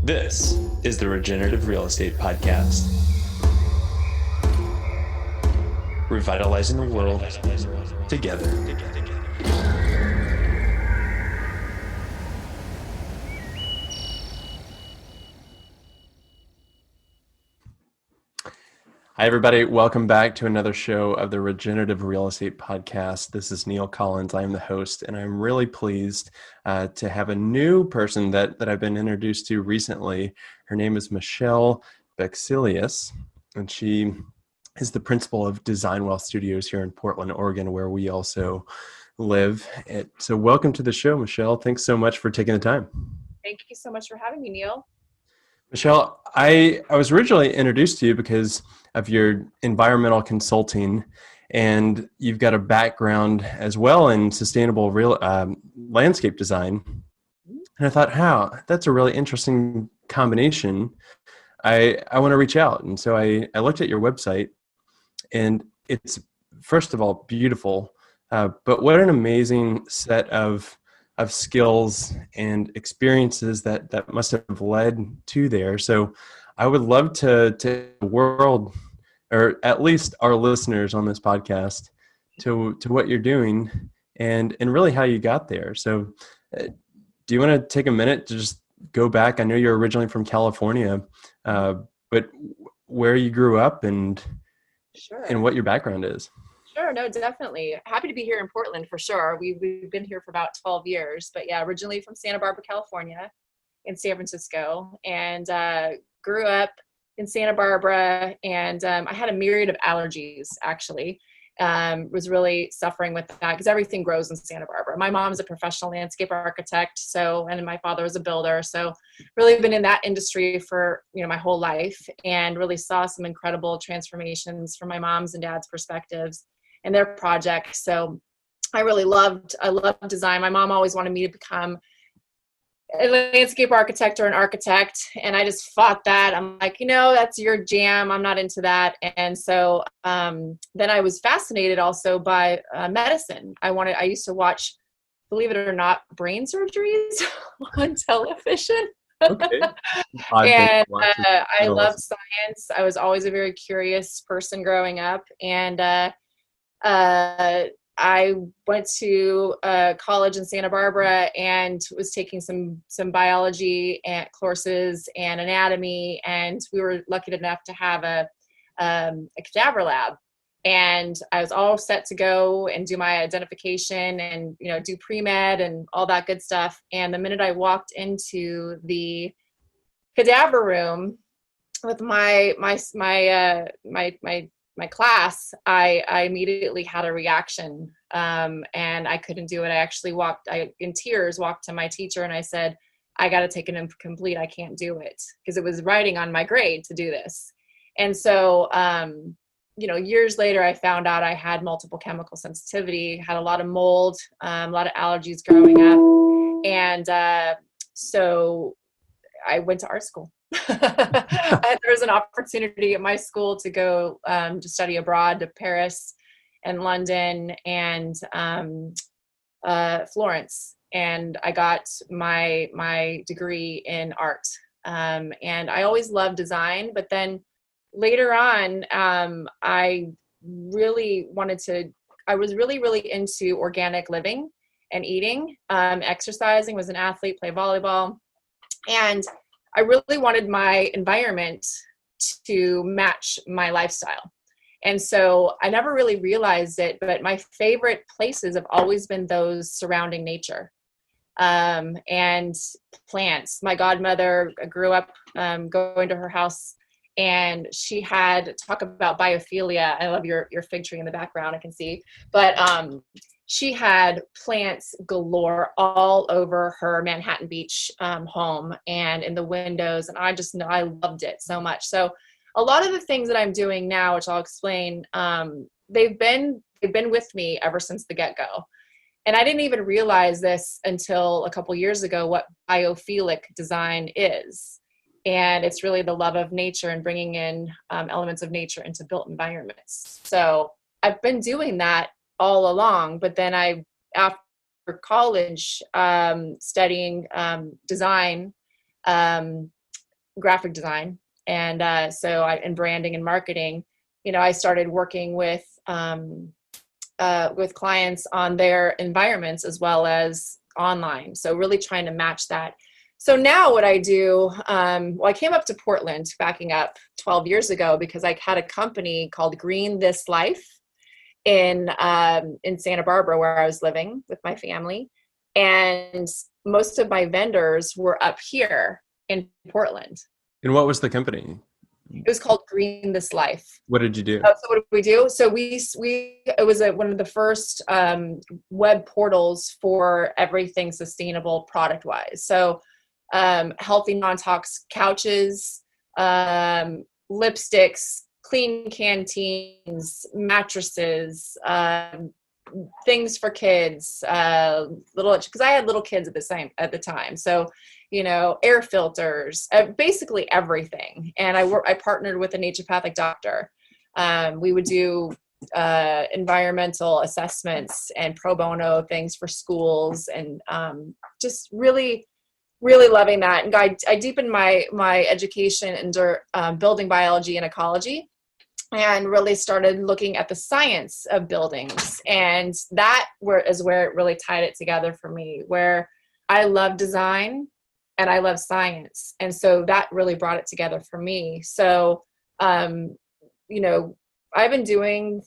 This is the Regenerative Real Estate Podcast. Revitalizing the world together. Hi, everybody. Welcome back to another show of the Regenerative Real Estate Podcast. This is Neal Collins. I am the host, and I'm really pleased to have a new person that I've been introduced to recently. Her name is Michelle Bexelius, and she is the principal of designWell Studios here in Portland, Oregon, where we also live. So welcome to the show, Michelle. Thanks so much for taking the time. Thank you so much for having me, Neal. Michelle, I was originally introduced to you because of your environmental consulting, and you've got a background as well in sustainable real landscape design. And I thought, that's a really interesting combination. I want to reach out. And so I looked at your website, and it's, first of all, beautiful, but what an amazing set of skills and experiences that must have led to there. So I would love to the world, or at least our listeners on this podcast, to what you're doing and really how you got there. So do you want to take a minute to just go back? I know you're originally from California, but where you grew up and Sure. And what your background is. Sure, no, definitely. Happy to be here in Portland for sure. We've been here for about 12 years, but yeah, originally from Santa Barbara, California, in San Francisco, and grew up in Santa Barbara, and I had a myriad of allergies, actually. Was really suffering with that because everything grows in Santa Barbara. My mom's a professional landscape architect, and my father was a builder, so really been in that industry for my whole life, and really saw some incredible transformations from my mom's and dad's perspectives and their projects. So I loved design. My mom always wanted me to become a landscape architect or an architect, and I just fought that. I'm like, that's your jam. I'm not into that. And so then I was fascinated also by medicine. I used to watch, believe it or not, brain surgeries on television. Okay. And I loved science. I was always a very curious person growing up, and I went to college in Santa Barbara and was taking some biology and courses and anatomy, and we were lucky enough to have a cadaver lab, and I was all set to go and do my identification and do pre-med and all that good stuff. And the minute I walked into the cadaver room with my class, I immediately had a reaction, and I couldn't do it. I actually in tears walked to my teacher and I said, I got to take an incomplete. I can't do it, because it was writing on my grade to do this. And so, years later, I found out I had multiple chemical sensitivity, had a lot of mold, a lot of allergies growing up. And so I went to art school. There was an opportunity at my school to go to study abroad to Paris and London and Florence, and I got my degree in art. And I always loved design, but then later on, I was really into organic living and eating, exercising, was an athlete, played volleyball, and I really wanted my environment to match my lifestyle. And so I never really realized it, but my favorite places have always been those surrounding nature, and plants. My godmother grew up going to her house, and she had, talk about biophilia. I love your fig tree in the background, I can see. But she had plants galore all over her Manhattan Beach home and in the windows. And I loved it so much. So a lot of the things that I'm doing now, which I'll explain, they've been with me ever since the get-go. And I didn't even realize this until a couple years ago, what biophilic design is. And it's really the love of nature and bringing in elements of nature into built environments. So I've been doing that all along, but then after college, studying design, graphic design. And so in branding and marketing, I started working with clients on their environments as well as online. So really trying to match that. So now what I do, I came up to Portland, backing up 12 years ago, because I had a company called Green This Life in Santa Barbara, where I was living with my family. And most of my vendors were up here in Portland. And what was the company? It was called Green This Life. What did you do? So what did we do? So it was one of the first web portals for everything sustainable product wise. So healthy non-tox couches, lipsticks, clean canteens, mattresses, things for kids, because I had little kids at the time. So, air filters, basically everything. And I partnered with a naturopathic doctor. We would do environmental assessments and pro bono things for schools, and just really, really loving that. And I deepened my education into building biology and ecology, and really started looking at the science of buildings. And that is where it really tied it together for me, where I love design and I love science. And so that really brought it together for me. So, I've been doing,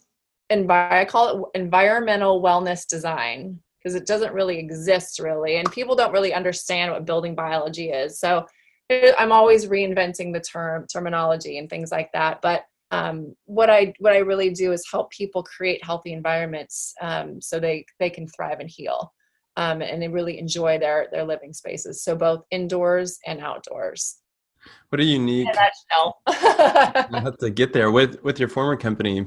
I call it environmental wellness design, because it doesn't really exist really. And people don't really understand what building biology is. So I'm always reinventing the terminology and things like that. But what I really do is help people create healthy environments so they can thrive and heal, and they really enjoy their living spaces. So both indoors and outdoors. What a unique. I'll have to get there with your former company.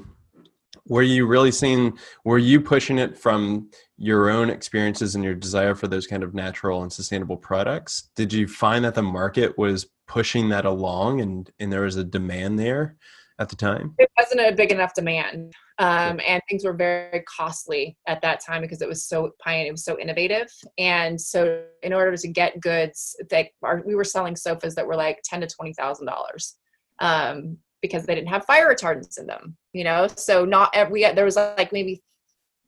Were you pushing it from your own experiences and your desire for those kind of natural and sustainable products? Did you find that the market was pushing that along and there was a demand there at the time? It wasn't a big enough demand. And things were very costly at that time because it was so innovative. And so in order to get goods, we were selling sofas that were like $10,000 to $20,000 because they didn't have fire retardants in them, So there was like maybe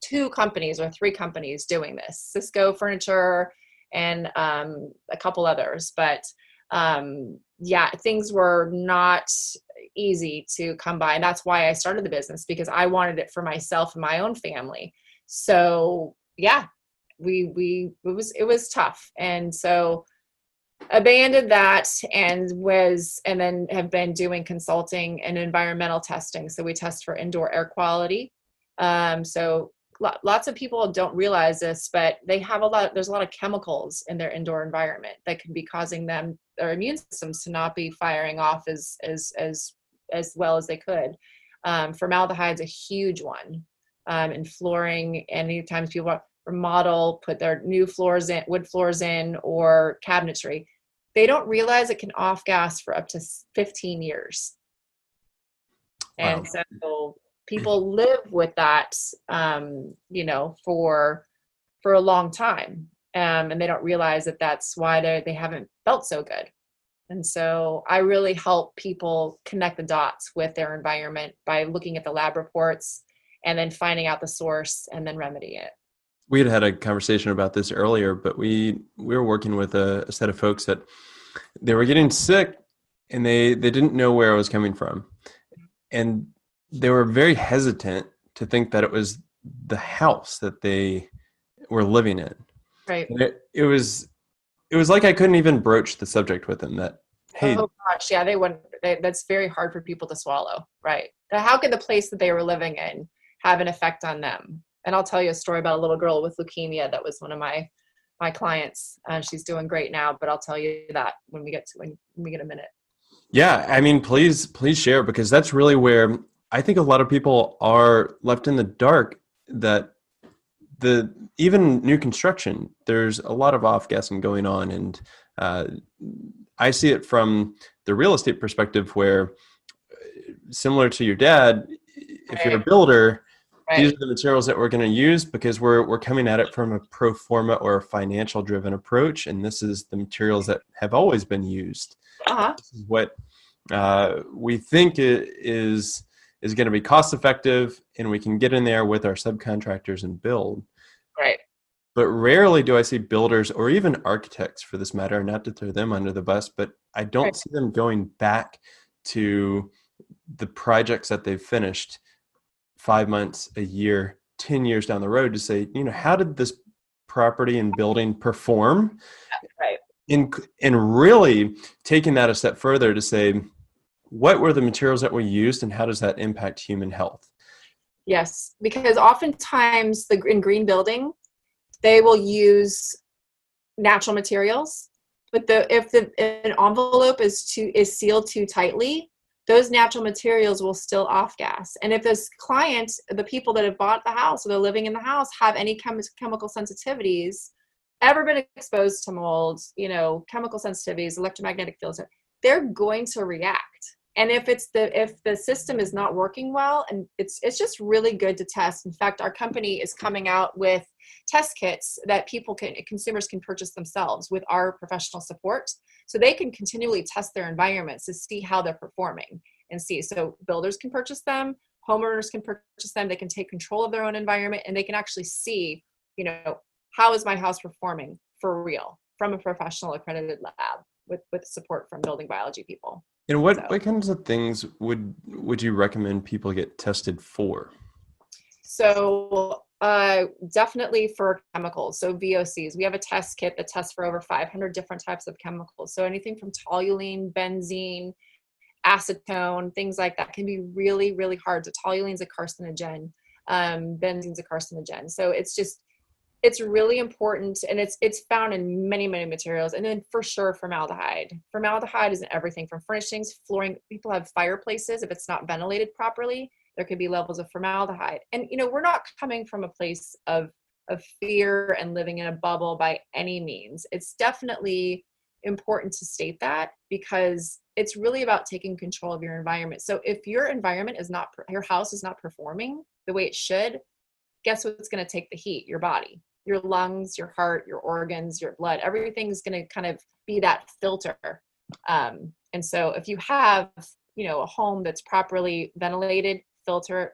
2 companies or 3 companies doing this, Cisco Furniture and a couple others. But things were not easy to come by. And that's why I started the business, because I wanted it for myself and my own family. So it was tough. And so abandoned that and then have been doing consulting and environmental testing. So we test for indoor air quality. So lots of people don't realize this, but there's a lot of chemicals in their indoor environment that can be causing their immune systems to not be firing off as well as they could. Formaldehyde's a huge one in flooring. Anytime people remodel, put their new wood floors in, or cabinetry, they don't realize it can off gas for up to 15 years. Wow. And so people live with that, for a long time. And they don't realize that that's why they haven't felt so good. And so I really help people connect the dots with their environment by looking at the lab reports and then finding out the source and then remedy it. We had a conversation about this earlier, but we were working with a set of folks that they were getting sick and they didn't know where it was coming from. And they were very hesitant to think that it was the house that they were living in. Right. And it was like I couldn't even broach the subject with them that, hey. Oh gosh, yeah, they wouldn't. That's very hard for people to swallow, right? How could the place that they were living in have an effect on them? And I'll tell you a story about a little girl with leukemia that was one of my clients. She's doing great now, but I'll tell you that when we get a minute. Yeah, I mean, please share, because that's really where I think a lot of people are left in the dark. That even new construction, there's a lot of off-gassing going on, and I see it from the real estate perspective, where similar to your dad, if you're a builder, these are the materials that we're going to use because we're coming at it from a pro forma or a financial driven approach. And this is the materials that have always been used. This is what we think is going to be cost effective, and we can get in there with our subcontractors and build. Right. But rarely do I see builders, or even architects for this matter, not to throw them under the bus, but I don't see them going back to the projects that they've finished 5 months, a year, 10 years down the road to say, how did this property and building perform? Right. And really taking that a step further to say, what were the materials that we used and how does that impact human health? Yes, because oftentimes in green building, they will use natural materials, but if an envelope is sealed too tightly, those natural materials will still off gas. And if this client, the people that have bought the house or they're living in the house, have any chemical sensitivities, ever been exposed to mold, chemical sensitivities, electromagnetic fields, they're going to react. And if the system is not working well, and it's just really good to test. In fact, our company is coming out with test kits that consumers can purchase themselves with our professional support, so they can continually test their environments to see how they're performing and see. So builders can purchase them, homeowners can purchase them. They can take control of their own environment, and they can actually see, how is my house performing for real from a professional accredited lab with support from building biology people. And what kinds of things would you recommend people get tested for? So definitely for chemicals. So VOCs, we have a test kit that tests for over 500 different types of chemicals. So anything from toluene, benzene, acetone, things like that can be really, really hard. So toluene's a carcinogen, benzene's a carcinogen. So it's really important, and it's found in many, many materials. And then for sure, formaldehyde. Formaldehyde is in everything from furnishings, flooring. People have fireplaces. If it's not ventilated properly, there could be levels of formaldehyde. And, we're not coming from a place of fear and living in a bubble by any means. It's definitely important to state that, because it's really about taking control of your environment. So if your environment your house is not performing the way it should, guess what's going to take the heat? Your body. Your lungs, your heart, your organs, your blood, everything's going to kind of be that filter. And so if you have, a home that's properly ventilated, filtered,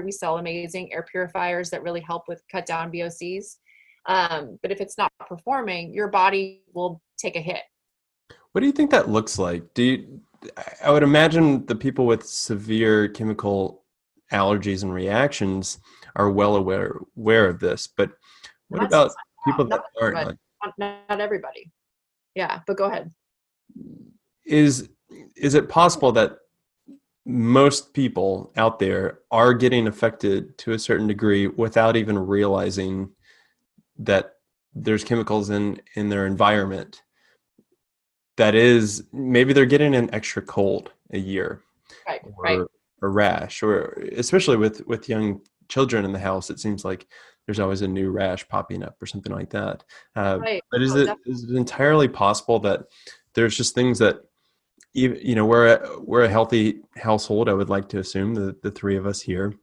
we sell amazing air purifiers that really help with cut down VOCs. But if it's not performing, your body will take a hit. What do you think that looks like? I would imagine the people with severe chemical allergies and reactions are well aware of this, but what about people that aren't? Not everybody. Yeah, but go ahead. Is it possible that most people out there are getting affected to a certain degree without even realizing that there's chemicals in their environment? That is, maybe they're getting an extra cold a year, or a rash, or especially with young children in the house, it seems like there's always a new rash popping up or something like that. But is it entirely possible that there's just things that, we're a healthy household, I would like to assume, the three of us here,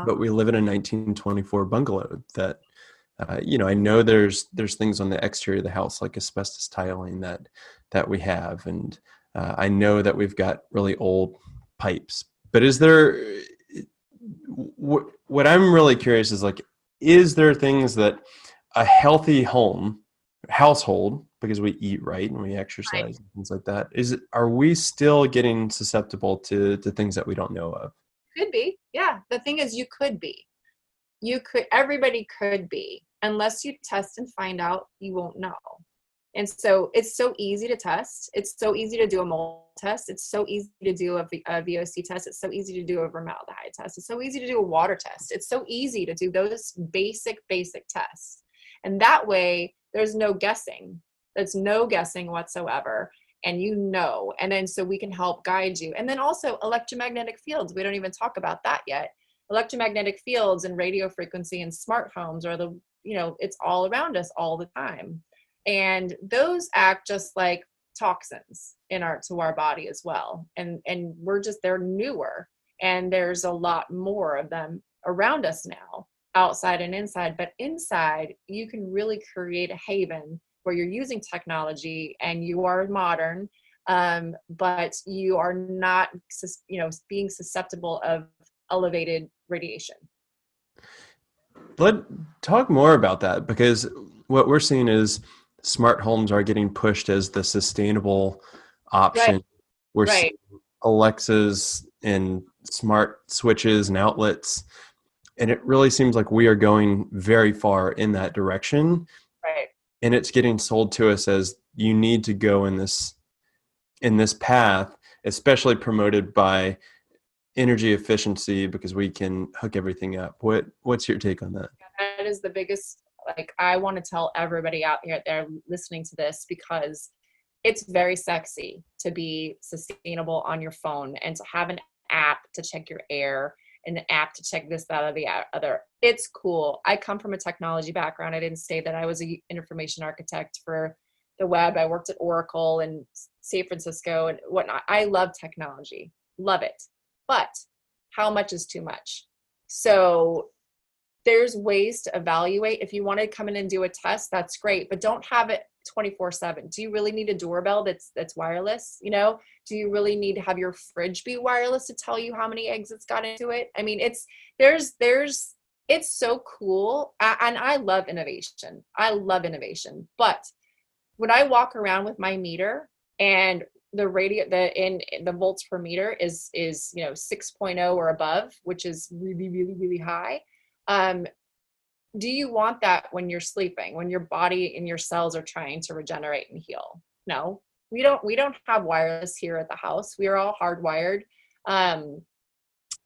but we live in a 1924 bungalow that, I know there's things on the exterior of the house like asbestos tiling that we have. And I know that we've got really old pipes, but is there, what I'm really curious is there things that a healthy household, because we eat right and we exercise and things like that, are we still getting susceptible to things that we don't know of? Could be. Yeah. The thing is, everybody could be, unless you test and find out, you won't know. And so it's so easy to test. It's so easy to do a mold test. It's so easy to do a VOC test. It's so easy to do a formaldehyde test. It's so easy to do a water test. It's so easy to do those basic tests. And that way there's no guessing. There's no guessing whatsoever. And and then so we can help guide you. And then also electromagnetic fields. We don't even talk about that yet. Electromagnetic fields and radio frequency and smart homes are it's all around us all the time. And those act just like toxins to our body as well. And they're newer, and there's a lot more of them around us now, outside and inside. But inside, you can really create a haven where you're using technology and you are modern, but you are not, being susceptible of elevated radiation. Let's talk more about that, because what we're seeing is smart homes are getting pushed as the sustainable option. Right. We're Right. seeing Alexas and smart switches and outlets, and it really seems like we are going very far in that direction. Right. And it's getting sold to us as you need to go in this path, especially promoted by energy efficiency, because we can hook everything up. What's your take on that? That is the biggest, I want to tell everybody out there listening to this, because it's very sexy to be sustainable on your phone and to have an app to check your air and an app to check this, that, or the other. It's cool. I come from a technology background. I didn't say that I was an information architect for the web. I worked at Oracle and San Francisco and whatnot. I love technology, love it. But how much is too much? So there's ways to evaluate. If you want to come in and do a test, that's great, but don't have it 24/7. Do you really need a doorbell that's wireless? Do you really need to have your fridge be wireless to tell you how many eggs it's got into it? I mean, it's so cool. And I love innovation. But when I walk around with my meter and the volts per meter is 6.0 or above, which is really, really, really high. Do you want that when you're sleeping, when your body and your cells are trying to regenerate and heal? No, we don't have wireless here at the house. We are all hardwired.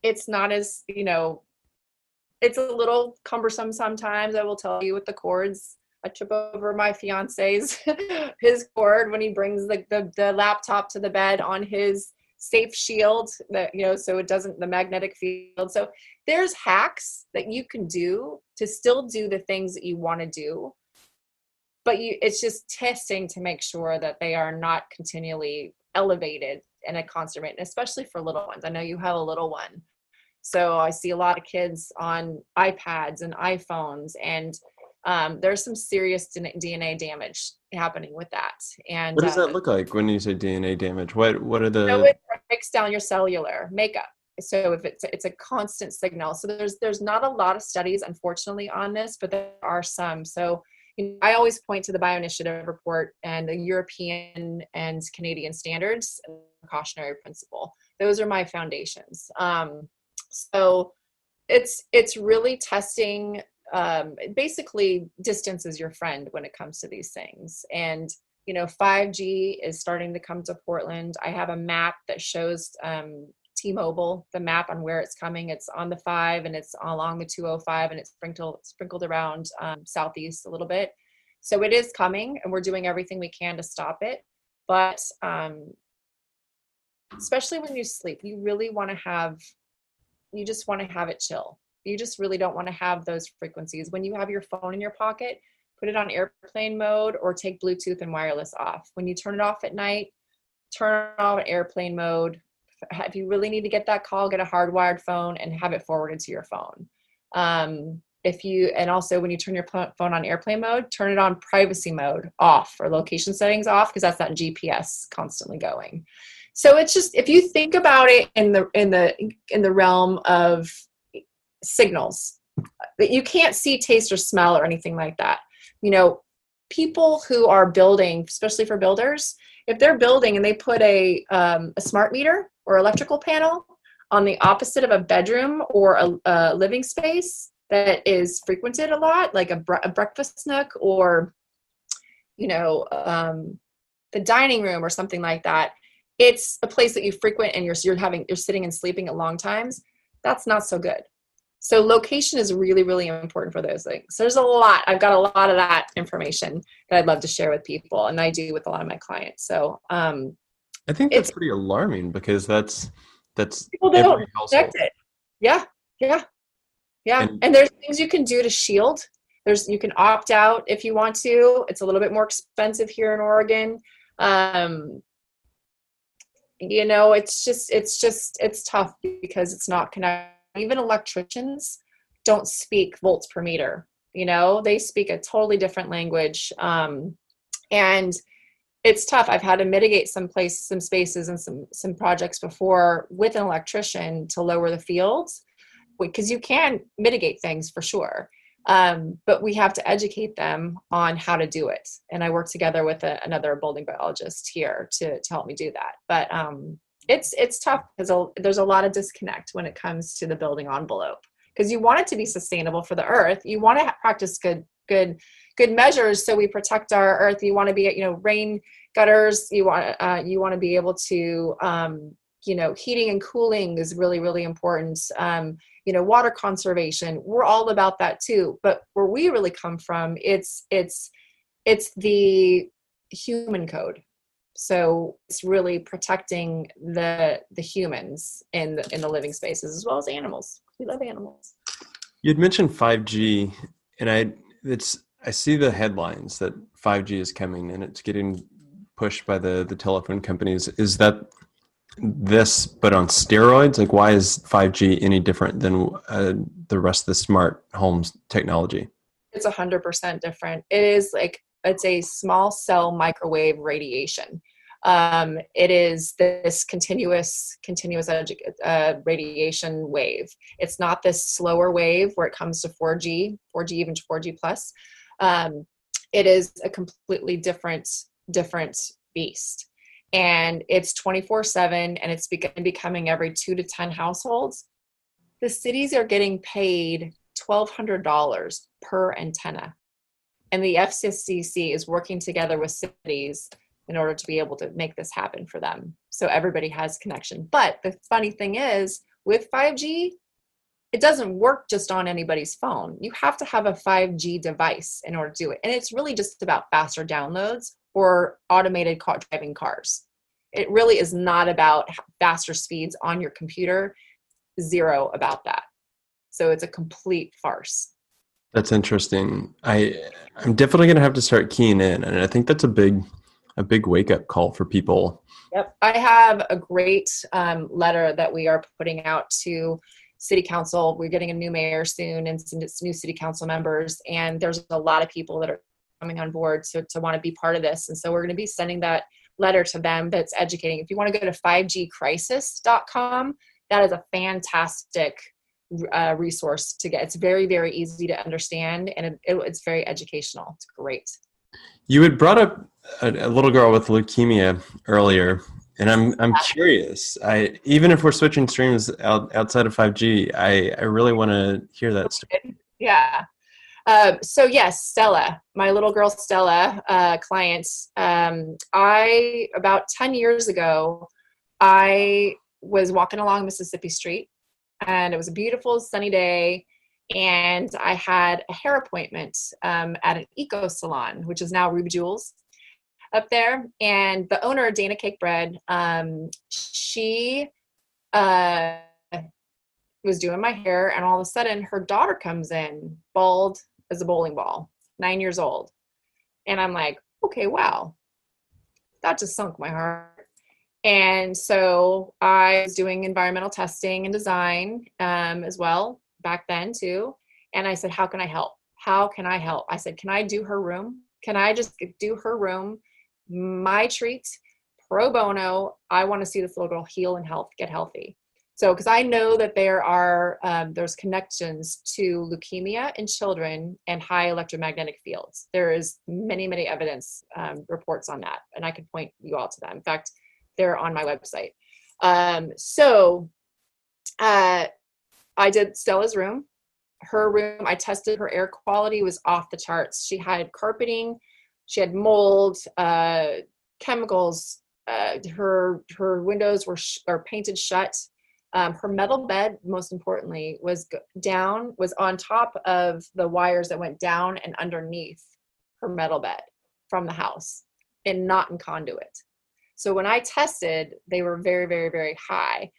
It's not as, it's a little cumbersome sometimes, I will tell you, with the cords. I trip over my fiance's his cord when he brings the laptop to the bed on his safe shield, that so it doesn't, the magnetic field. So there's hacks that you can do to still do the things that you want to do, but it's just testing to make sure that they are not continually elevated in a constant rate, and especially for little ones. I know you have a little one, so I see a lot of kids on iPads and iPhones, and there's some serious DNA damage happening with that. And What does that look like when you say DNA damage? What are the? So it breaks down your cellular makeup. So if it's a constant signal. So there's not a lot of studies, unfortunately, on this, but there are some. So I always point to the Bioinitiative report and the European and Canadian standards and precautionary principle. Those are my foundations. So it's really testing. Basically, distance is your friend when it comes to these things. And 5G is starting to come to Portland. I have a map that shows T-Mobile, the map on where it's coming. It's on the 5 and it's along the 205, and it's sprinkled around southeast a little bit. So it is coming, and we're doing everything we can to stop it. But especially when you sleep, you just want to have it chill. You just really don't want to have those frequencies. When you have your phone in your pocket, put it on airplane mode or take Bluetooth and wireless off. When you turn it off at night, turn it off airplane mode. If you really need to get that call, get a hardwired phone and have it forwarded to your phone. And also when you turn your phone on airplane mode, turn it on privacy mode off, or location settings off, because that's that GPS constantly going. So it's just, if you think about it in the realm of signals that you can't see, taste, or smell, or anything like that. People who are building, especially for builders, if they're building and they put a smart meter or electrical panel on the opposite of a bedroom or a living space that is frequented a lot, like a breakfast nook, or the dining room or something like that, it's a place that you frequent and you're sitting and sleeping at long times, that's not so good. So location is really, really important for those things. So I've got a lot of that information that I'd love to share with people, and I do with a lot of my clients. So I think that's pretty alarming, because that's people don't expect it. Yeah. And there's things you can do to shield. You can opt out if you want to. It's a little bit more expensive here in Oregon. It's tough because it's not connected. Even electricians don't speak volts per meter. They speak a totally different language. And it's tough. I've had to mitigate some spaces and some projects before with an electrician to lower the fields, because you can mitigate things for sure. But we have to educate them on how to do it. And I work together with another building biologist here to help me do that. But it's tough because there's a lot of disconnect when it comes to the building envelope, because you want it to be sustainable for the earth. You want to practice good measures so we protect our earth. You want to be, rain gutters. You want to be able to, heating and cooling is really, really important. Water conservation, we're all about that too. But where we really come from, it's the human code. So it's really protecting the humans in the living spaces as well as animals. We love animals. You'd mentioned 5G, and I see the headlines that 5G is coming and it's getting pushed by the telephone companies. Is that this, but on steroids? Like, why is 5G any different than the rest of the smart homes technology? It's 100% different. It's a small cell microwave radiation. It is this continuous radiation wave. It's not this slower wave where it comes to 4G, even 4G plus. It is a completely different beast. And it's 24/7, and it's becoming every 2 to 10 households. The cities are getting paid $1,200 per antenna. And the FCC is working together with cities in order to be able to make this happen for them. So everybody has connection. But the funny thing is, with 5G, it doesn't work just on anybody's phone. You have to have a 5G device in order to do it. And it's really just about faster downloads or automated driving cars. It really is not about faster speeds on your computer. Zero about that. So it's a complete farce. That's interesting. I'm definitely going to have to start keying in. And I think that's a big wake up call for people. Yep. I have a great letter that we are putting out to city council. We're getting a new mayor soon and some new city council members. And there's a lot of people that are coming on board to want to be part of this. And so we're going to be sending that letter to them that's educating. If you want to go to 5gcrisis.com, that is a fantastic resource to get. It's very, very easy to understand, and it's very educational. It's great. You had brought up a little girl with leukemia earlier, and I'm curious. Even if we're switching streams outside of 5G, I really want to hear that story. Yeah. So yes, Stella, my little girl Stella, client. About 10 years ago, I was walking along Mississippi Street, and it was a beautiful sunny day, and I had a hair appointment at an eco salon, which is now Ruby Jewels up there. And the owner, Dana Cake Bread, she was doing my hair, and all of a sudden her daughter comes in, bald as a bowling ball, 9 years old. And I'm like, okay, wow, that just sunk my heart. And so I was doing environmental testing and design as well back then too. And I said, how can I help? How can I help? I said, can I do her room? Can I just do her room? My treat, pro bono. I want to see this little girl heal and get healthy. So, because I know that there's connections to leukemia in children and high electromagnetic fields. There is many, many evidence reports on that. And I could point you all to that. In fact, they're on my website. So I did Stella's room. Her room, I tested her air quality, was off the charts. She had carpeting, she had mold, chemicals. Her windows were painted shut. Her metal bed, most importantly, was on top of the wires that went down and underneath her metal bed from the house, and not in conduit. So when I tested, they were very, very, very high.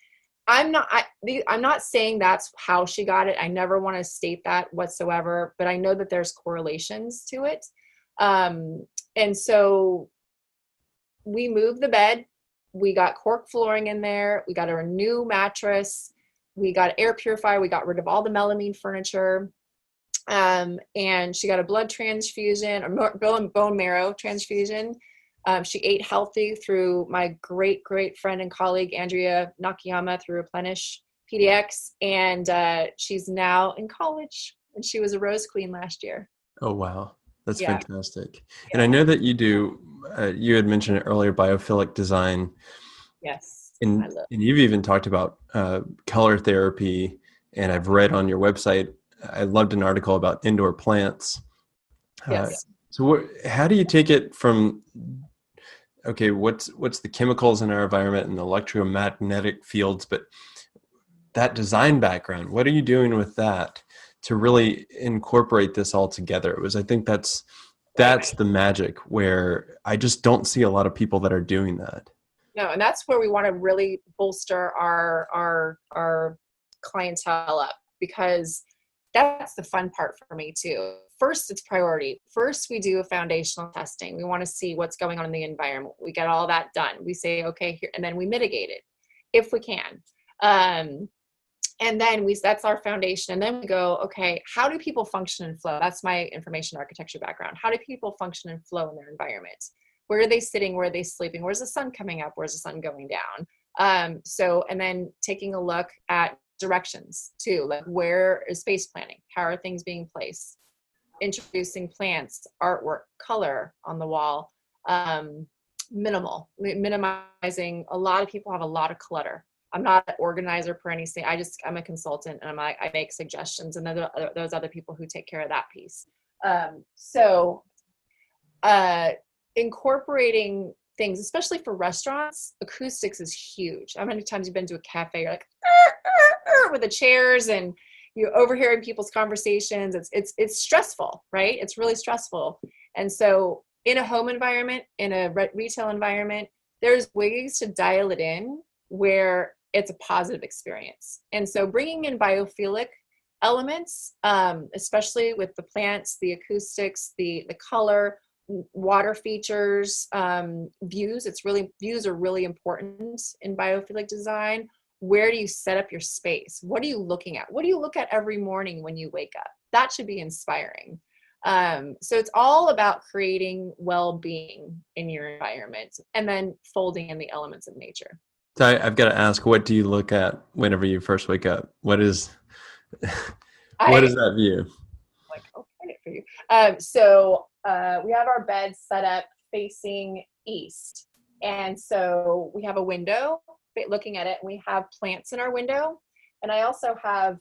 I'm not saying that's how she got it. I never want to state that whatsoever, but I know that there's correlations to it. And so we moved the bed. We got cork flooring in there. We got a new mattress. We got air purifier. We got rid of all the melamine furniture. And she got a blood transfusion, or bone marrow transfusion. She ate healthy through my great friend and colleague, Andrea Nakayama, through Replenish PDX. And she's now in college, and she was a Rose Queen last year. Oh, wow. That's Yeah. fantastic. And I know that you do, you had mentioned it earlier, biophilic design. Yes. And you've even talked about color therapy. And I've read on your website, I loved an article about indoor plants. Yes. So how do you take it from, okay, what's the chemicals in our environment and the electromagnetic fields, but that design background, what are you doing with that to really incorporate this all together? I think that's the magic, where I just don't see a lot of people that are doing that. No, and that's where we want to really bolster our clientele up, because that's the fun part for me too. First, it's priority. First, we do a foundational testing. We want to see what's going on in the environment. We get all that done. We say, okay, here, and then we mitigate it if we can. And then that's our foundation. And then we go, okay, how do people function and flow? That's my information architecture background. How do people function and flow in their environment? Where are they sitting? Where are they sleeping? Where's the sun coming up? Where's the sun going down? And then taking a look at directions too, like where is space planning? How are things being placed? Introducing plants, artwork, color on the wall, minimizing. A lot of people have a lot of clutter. I'm not an organizer per anything. I'm a consultant, and I make suggestions, and then those other people who take care of that piece. Incorporating things, especially for restaurants, acoustics is huge. How many times you've been to a cafe, you're like, with the chairs, and you're overhearing people's conversations. It's stressful, right? It's really stressful. And so in a home environment, in a retail environment, there's ways to dial it in where it's a positive experience. And so bringing in biophilic elements, especially with the plants, the acoustics, the color, water features, views. Views are really important in biophilic design. Where do you set up your space? What are you looking at? What do you look at every morning when you wake up? That should be inspiring. So it's all about creating well-being in your environment, and then folding in the elements of nature. So I've got to ask, what do you look at whenever you first wake up? What is that view? Like, I'll find it for you. We have our bed set up facing east. And so we have a window looking at it, and we have plants in our window. And I also have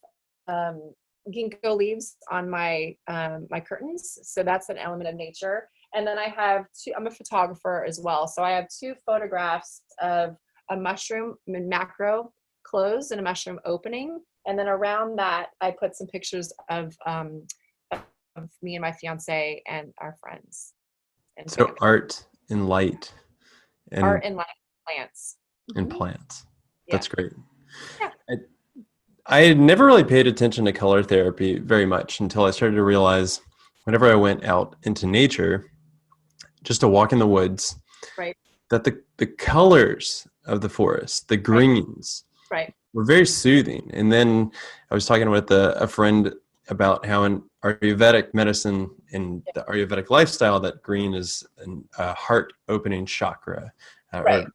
ginkgo leaves on my my curtains. So that's an element of nature. And then I have I'm a photographer as well. So I have 2 photographs of a mushroom macro closed and a mushroom opening. And then around that, I put some pictures of me and my fiance and our friends. And so art and light. And art and light, plants. And plants. That's great. Yeah. I had never really paid attention to color therapy very much until I started to realize whenever I went out into nature, just to walk in the woods, right, that the colors of the forest, the greens, right, were very soothing. And then I was talking with a friend about how in Ayurvedic medicine and the Ayurvedic lifestyle, that green is a heart-opening chakra. Right.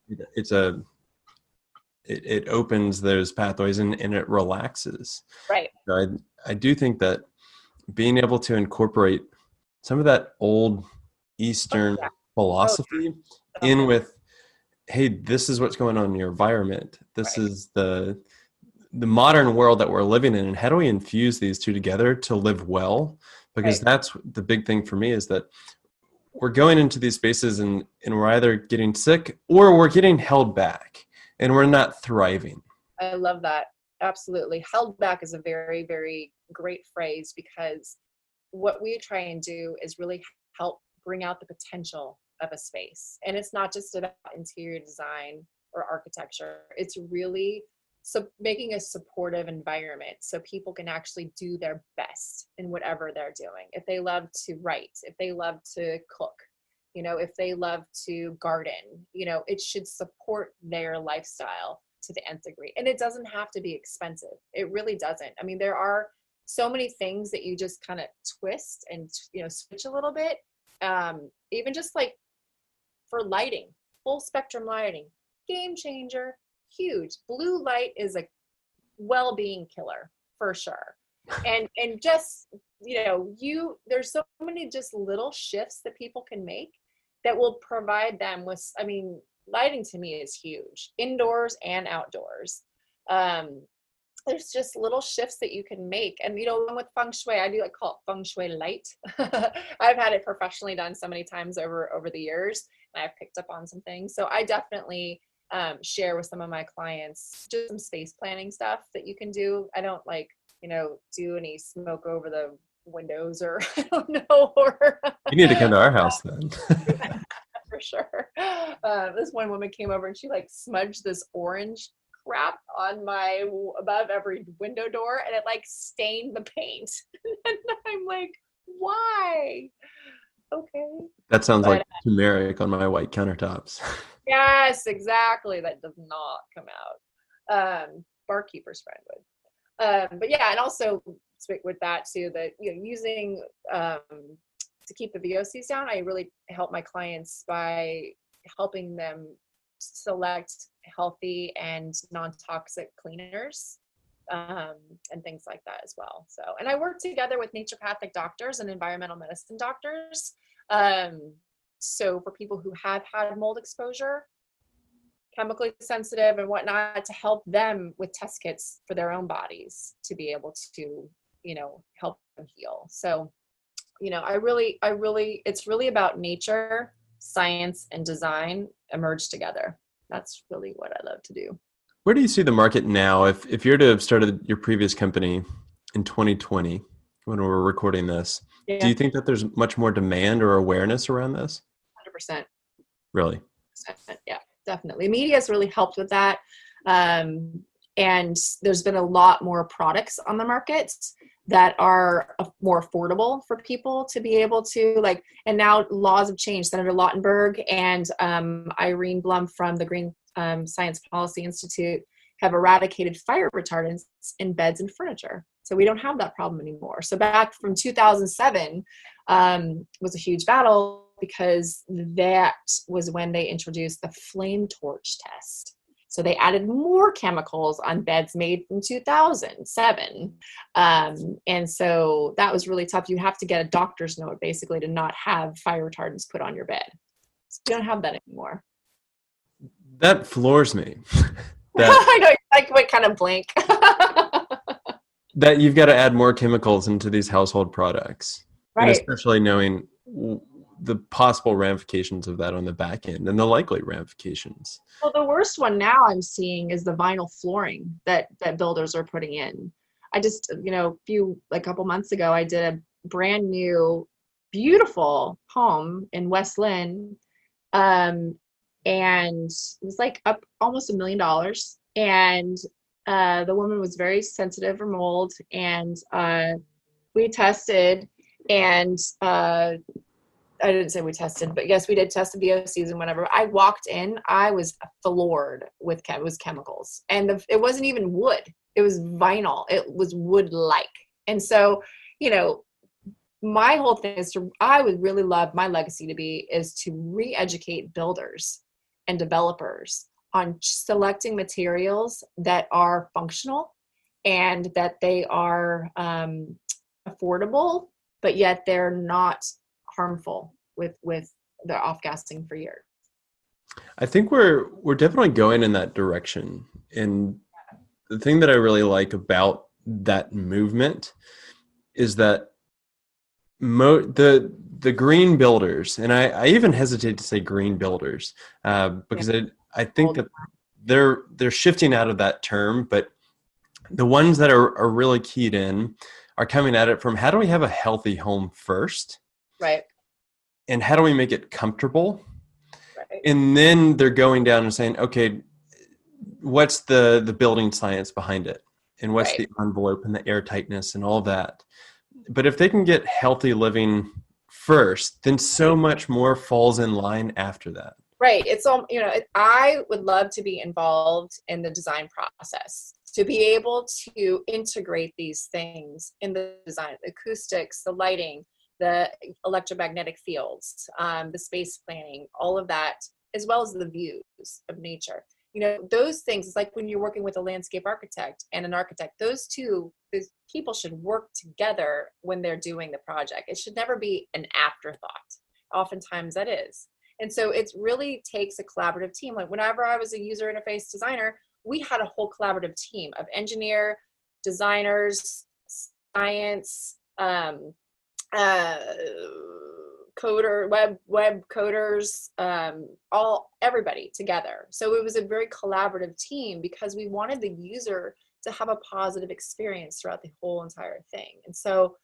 It opens those pathways and it relaxes. Right. So I do think that being able to incorporate some of that old Eastern philosophy in with, hey, this is what's going on in your environment. This is the modern world that we're living in, and how do we infuse these two together to live well? Because that's the big thing for me, is that we're going into these spaces and we're either getting sick or we're getting held back and we're not thriving. I love that. Absolutely. Held back is a very, very great phrase, because what we try and do is really help bring out the potential of a space. And it's not just about interior design or architecture. It's really making a supportive environment so people can actually do their best in whatever they're doing. If they love to write, if they love to cook, if they love to garden, it should support their lifestyle to the nth degree. And it doesn't have to be expensive. It really doesn't. I mean, there are so many things that you just kind of twist and, switch a little bit. Even just like for lighting, full spectrum lighting, game changer, huge. Blue light is a well-being killer for sure. And just, there's so many just little shifts that people can make that will provide them with, lighting to me is huge, indoors and outdoors. There's just little shifts that you can make. And, with feng shui, I call it feng shui light. I've had it professionally done so many times over the years, and I've picked up on some things. So I definitely share with some of my clients just some space planning stuff that you can do. I don't do any smoke over the windows, or I don't know. Or you need to come to our house then. For sure. This one woman came over and she smudged this orange crap on above every window door, and it stained the paint. And I'm like, why? Okay. That sounds like turmeric on my white countertops. Yes, exactly. That does not come out. Barkeeper's friend would. But yeah, and also with that too, that using to keep the VOCs down, I really help my clients by helping them select healthy and non-toxic cleaners, and things like that as well. So, and I work together with naturopathic doctors and environmental medicine doctors. So for people who have had mold exposure, chemically sensitive and whatnot, to help them with test kits for their own bodies to be able to, help them heal. So, it's really about nature, science, and design emerge together. That's really what I love to do. Where do you see the market now? If you're to have started your previous company in 2020, when we're recording this, do you think that there's much more demand or awareness around this? 100%. Really? Yeah, definitely. Media has really helped with that. And there's been a lot more products on the market that are more affordable for people to be able to and now laws have changed. Senator Lautenberg and Irene Blum from the Green Science Policy Institute have eradicated fire retardants in beds and furniture. So we don't have that problem anymore. So back from 2007 was a huge battle, because that was when they introduced the flame torch test. So they added more chemicals on beds made in 2007. And so that was really tough. You have to get a doctor's note basically to not have fire retardants put on your bed. So you don't have that anymore. That floors me. I know, what kind of blank. That you've got to add more chemicals into these household products. Right. And especially knowing the possible ramifications of that on the back end and the likely ramifications. Well, the worst one now I'm seeing is the vinyl flooring that builders are putting in. I just, a couple months ago, I did a brand new, beautiful home in West Lynn. And it was up almost $1 million. And the woman was very sensitive for mold, and we tested, and I didn't say we tested, but yes, we did test the VOCs and whatever. I walked in, I was floored with chemicals, and it wasn't even wood. It was vinyl. It was wood-like. And so, my whole thing is I would really love my legacy is to re-educate builders and developers on selecting materials that are functional and that they are affordable, but yet they're not harmful with the off-gassing for years. I think we're definitely going in that direction. And the thing that I really like about that movement is that the green builders, and I even hesitate to say green builders because I think that they're shifting out of that term, but the ones that are really keyed in are coming at it from how do we have a healthy home first? Right. And how do we make it comfortable? Right. And then they're going down and saying, okay, what's the building science behind it? And what's the envelope and the air tightness and all that? But if they can get healthy living first, then so much more falls in line after that. Right. It's all, I would love to be involved in the design process, to be able to integrate these things in the design, the acoustics, the lighting, the electromagnetic fields, the space planning, all of that, as well as the views of nature. Those things, it's like when you're working with a landscape architect and an architect, those people should work together when they're doing the project. It should never be an afterthought. Oftentimes that is. And so it really takes a collaborative team. Like whenever I was a user interface designer, we had a whole collaborative team of engineer, designers, science, coder, web coders, everybody together. So it was a very collaborative team because we wanted the user to have a positive experience throughout the whole entire thing. And so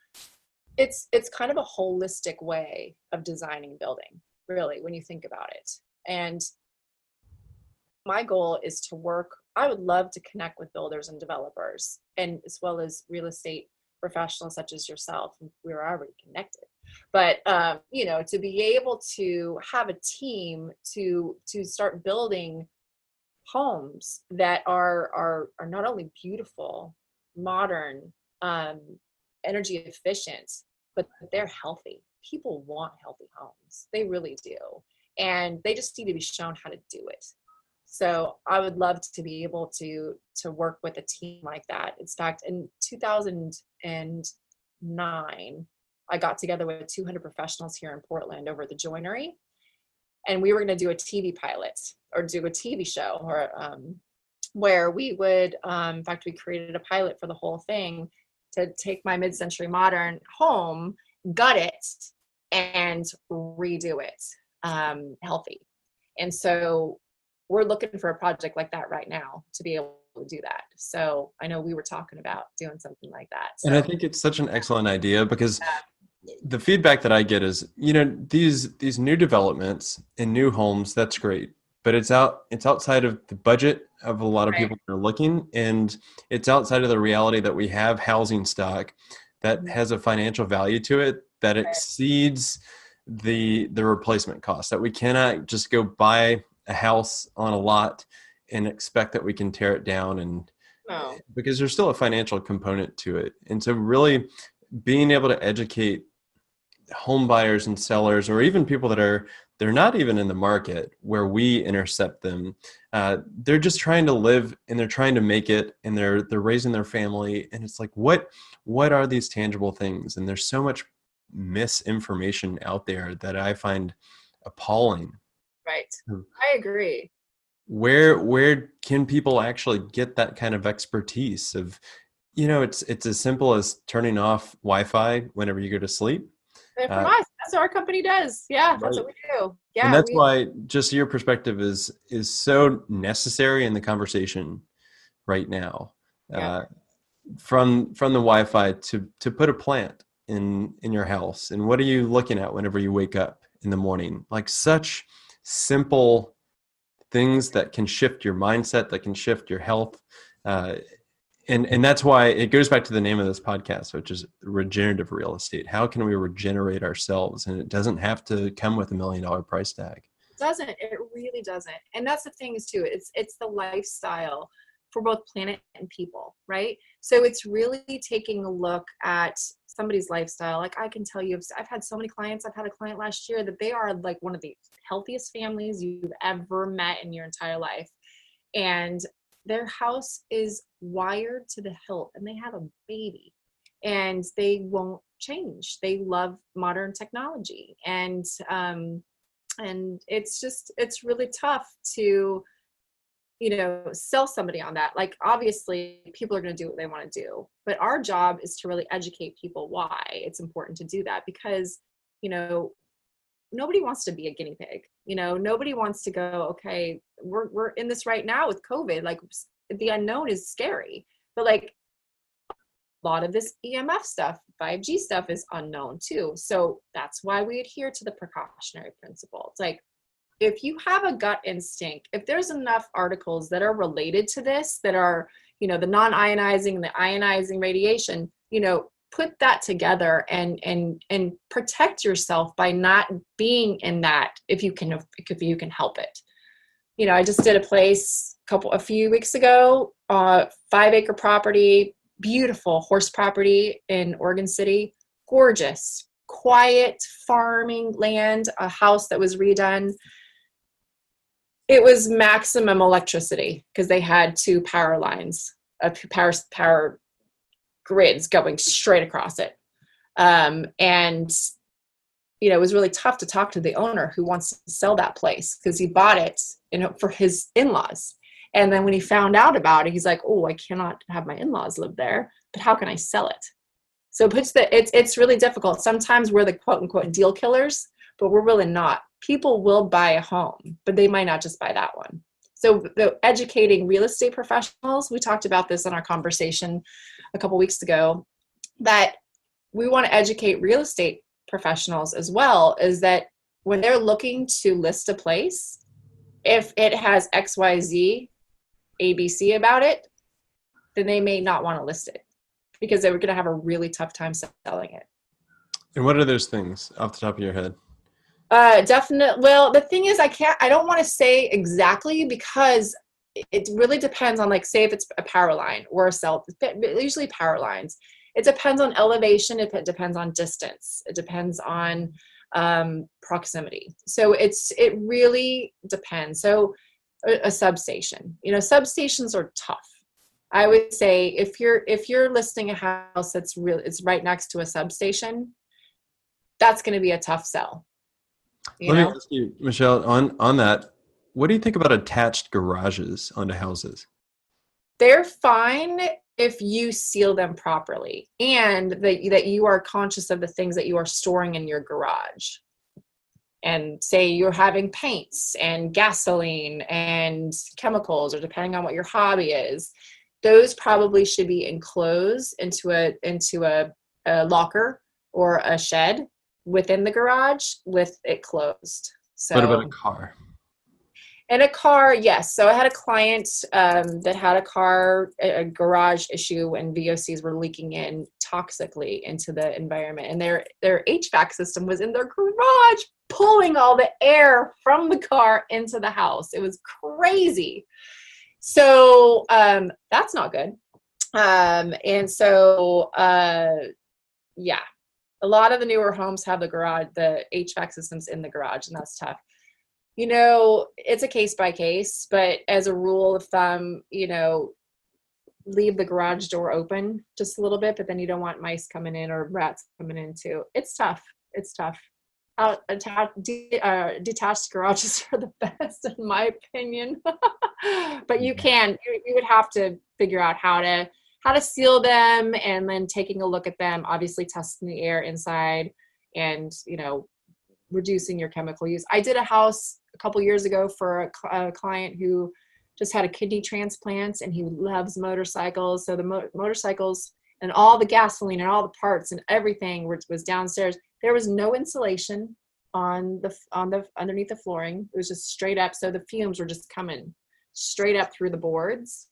it's kind of a holistic way of designing building, really, when you think about it. And my goal is I would love to connect with builders and developers, and as well as real estate professionals such as yourself. We're already connected, but to be able to have a team to start building homes that are not only beautiful, modern, energy efficient, but they're healthy. People want healthy homes. They really do. And they just need to be shown how to do it. So I would love to be able to work with a team like that. In fact, in 2009, I got together with 200 professionals here in Portland over the joinery. And we were going to do a TV pilot or do a TV show where we would, in fact, we created a pilot for the whole thing to take my mid-century modern home, gut it, and redo it healthy. And so we're looking for a project like that right now to be able to do that. So I know we were talking about doing something like that. So, and I think it's such an excellent idea because the feedback that I get is, these new developments in new homes, that's great, but it's outside of the budget of a lot of people that are looking, and it's outside of the reality that we have housing stock that has a financial value to it that exceeds the replacement cost, that we cannot just go buy a house on a lot and expect that we can tear it down, and because there's still a financial component to it. And so really being able to educate home buyers and sellers, or even people they're not even in the market where we intercept them, they're just trying to live and they're trying to make it, and they're raising their family, and it's like, what are these tangible things? And there's so much misinformation out there that I find appalling. Right. I agree. Where can people actually get that kind of expertise of, it's as simple as turning off Wi-Fi whenever you go to sleep. And from us, that's what our company does. Yeah, that's what we do. Yeah, and that's why just your perspective is so necessary in the conversation right now. From the Wi-Fi to put a plant in your house, and what are you looking at whenever you wake up in the morning? Like such simple things that can shift your mindset, that can shift your health. And that's why it goes back to the name of this podcast, which is Regenerative Real Estate. How can we regenerate ourselves? And it doesn't have to come with $1 million price tag. It doesn't. It really doesn't. And that's the thing is too, it's the lifestyle for both planet and people, right? So it's really taking a look at somebody's lifestyle. Like I can tell you, I've had so many clients. I've had a client last year that they are like one of the healthiest families you've ever met in your entire life. And their house is wired to the hilt, and they have a baby, and they won't change. They love modern technology, and it's really tough to, sell somebody on that. Like obviously people are going to do what they want to do, but our job is to really educate people why it's important to do that, because, nobody wants to be a guinea pig. Nobody wants to go, okay, we're in this right now with COVID. Like the unknown is scary, but like a lot of this EMF stuff, 5G stuff is unknown too. So that's why we adhere to the precautionary principle. It's like, if you have a gut instinct, if there's enough articles that are related to this, that are, the non-ionizing, the ionizing radiation, put that together and protect yourself by not being in that if you can help it. I just did a place a few weeks ago, 5-acre property, beautiful horse property in Oregon City, gorgeous quiet farming land, a house that was redone. It was maximum electricity because they had two power lines, power grids going straight across it. And it was really tough to talk to the owner who wants to sell that place because he bought it, for his in-laws. And then when he found out about it, he's like, oh, I cannot have my in-laws live there, but how can I sell it? So it's really difficult. Sometimes we're the quote unquote deal killers, but we're really not. People will buy a home, but they might not just buy that one. So the educating real estate professionals, we talked about this in our conversation a couple weeks ago, that we want to educate real estate professionals as well, is that when they're looking to list a place, if it has XYZ, ABC about it, then they may not want to list it because they were going to have a really tough time selling it. And what are those things off the top of your head? Definitely. Well, the thing is, I don't want to say exactly because it really depends on, like, say if it's a power line or a cell, usually power lines. It depends on elevation. It depends on distance. It depends on proximity. So it really depends. So a substation, substations are tough. I would say if you're listing a house it's right next to a substation, that's going to be a tough sell. Let me ask you, Michelle, on that, what do you think about attached garages onto houses? They're fine if you seal them properly and that you are conscious of the things that you are storing in your garage. And say you're having paints and gasoline and chemicals, or depending on what your hobby is, those probably should be enclosed into a locker or a shed within the garage with it closed. So, what about a car? In a car, yes. So I had a client that had a garage issue, and VOCs were leaking in toxically into the environment. And their HVAC system was in their garage, pulling all the air from the car into the house. It was crazy. So that's not good. And so, yeah, a lot of the newer homes have the HVAC systems in the garage, and that's tough. It's a case by case, but as a rule of thumb, leave the garage door open just a little bit, but then you don't want mice coming in or rats coming in too. It's tough. Detached garages are the best in my opinion, but you would have to figure out how to seal them, and then taking a look at them, obviously testing the air inside and, reducing your chemical use. I did a house a couple years ago for a client who just had a kidney transplant, and he loves motorcycles. So the motorcycles and all the gasoline and all the parts and everything was downstairs. There was no insulation on the underneath the flooring. It was just straight up. So the fumes were just coming straight up through the boards.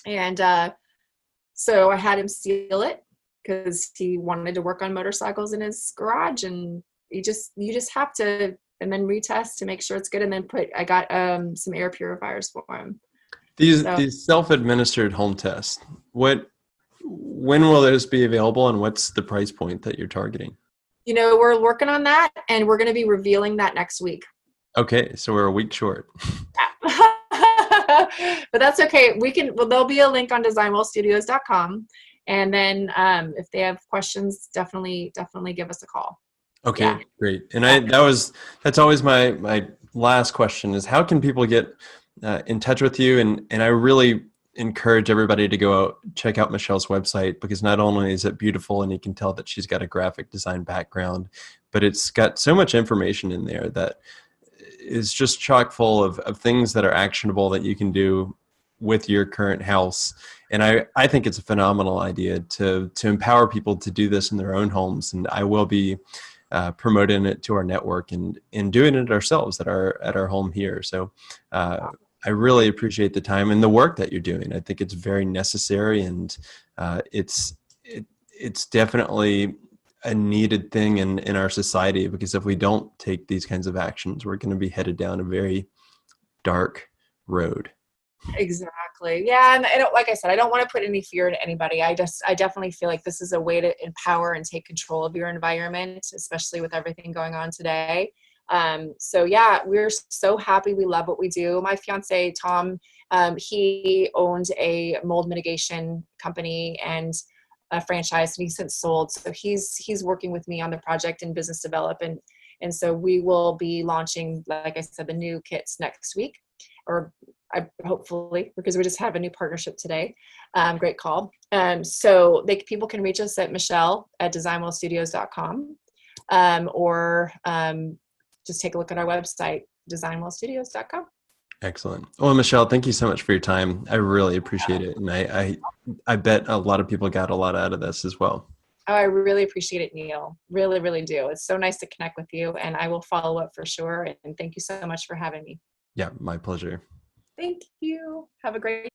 And so I had him seal it because he wanted to work on motorcycles in his garage, and you just have to, and then retest to make sure it's good. And then I got some air purifiers for him. These self-administered home tests, when will those be available, and what's the price point that you're targeting? We're working on that, and we're going to be revealing that next week. Okay. So we're a week short. But that's okay. There'll be a link on designwellstudios.com. And then if they have questions, definitely give us a call. Okay, yeah. Great. And that's always my last question is, how can people get in touch with you? And I really encourage everybody to go out, check out Michelle's website, because not only is it beautiful and you can tell that she's got a graphic design background, but it's got so much information in there that is just chock full of things that are actionable that you can do with your current house. And I think it's a phenomenal idea to empower people to do this in their own homes. And I will be promoting it to our network and doing it ourselves at our home here. So I really appreciate the time and the work that you're doing. I think it's very necessary, and it's definitely a needed thing in our society, because if we don't take these kinds of actions, we're going to be headed down a very dark road. Exactly. Yeah. And I don't, like I said, I don't want to put any fear to anybody. I definitely feel like this is a way to empower and take control of your environment, especially with everything going on today. So yeah, we're so happy. We love what we do. My fiance, Tom, he owned a mold mitigation company and a franchise, and he's since sold. So he's working with me on the project and business development. And so we will be launching, like I said, the new kits next week, or hopefully, because we just have a new partnership today. Great call. So people can reach us at Michelle at designWellstudios.com, or just take a look at our website, designwellstudios.com. Excellent. Well, Michelle, thank you so much for your time. I really appreciate it. And I bet a lot of people got a lot out of this as well. Oh, I really appreciate it, Neal. Really, really do. It's so nice to connect with you, and I will follow up for sure. And thank you so much for having me. Yeah, my pleasure. Thank you. Have a great